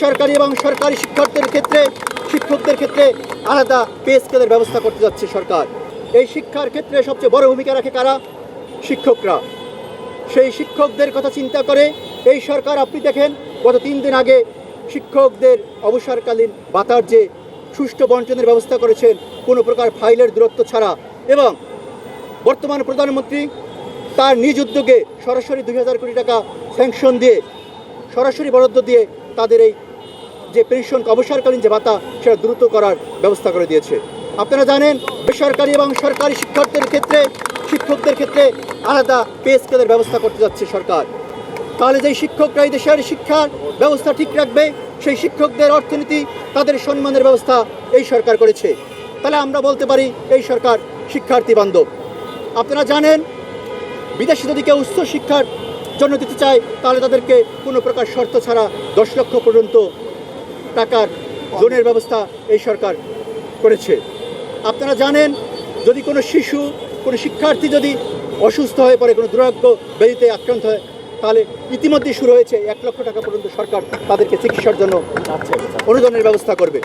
বেসরকারি এবং সরকারি শিক্ষকদের ক্ষেত্রে আলাদা পে স্কেলের ব্যবস্থা করতে যাচ্ছে সরকার। এই শিক্ষার ক্ষেত্রে সবচেয়ে বড় ভূমিকা রাখে কারা? শিক্ষকরা। সেই শিক্ষকদের কথা চিন্তা করে এই সরকার, আপনি দেখেন গত 3 দিন আগে শিক্ষকদের অবসরকালীন ভাতার যে সুষ্ঠু বণ্টনের ব্যবস্থা করেছেন কোনো প্রকার ফাইলের দূরত্ব ছাড়া, এবং বর্তমান প্রধানমন্ত্রী তার নিজ উদ্যোগে সরাসরি 2000 কোটি টাকা স্যাংশন দিয়ে, সরাসরি বরাদ্দ দিয়ে তাদের এই যে পেনশন অবসরকালীন যে ভাতা সেটা দ্রুত করার ব্যবস্থা করে দিয়েছে। আপনারা জানেন বেসরকারি এবং সরকারি শিক্ষকদের ক্ষেত্রে আলাদা পে স্কেলের ব্যবস্থা করতে যাচ্ছে সরকার। তাহলে যেই শিক্ষকরা এই দেশের শিক্ষার ব্যবস্থা ঠিক রাখবে, সেই শিক্ষকদের অর্থনীতি, তাদের সম্মানের ব্যবস্থা এই সরকার করেছে। তাহলে আমরা বলতে পারি এই সরকার শিক্ষার্থী বান্ধব। আপনারা জানেন বিদেশে যদি কেউ উচ্চ শিক্ষার জন্য দিতে চায় তাহলে তাদেরকে কোনো প্রকার শর্ত ছাড়া 10 লক্ষ পর্যন্ত টাকার লোনের ব্যবস্থা এই সরকার করেছে। আপনারা জানেন যদি কোনো শিশু, কোনো শিক্ষার্থী যদি অসুস্থ হয়ে পড়ে, কোনো দুরারোগ্য ব্যাধিতে আক্রান্ত হয়, তাহলে ইতিমধ্যে শুরু হয়েছে 1 লক্ষ টাকা পর্যন্ত সরকার তাদেরকে চিকিৎসার জন্য অনুদানের ব্যবস্থা করবে।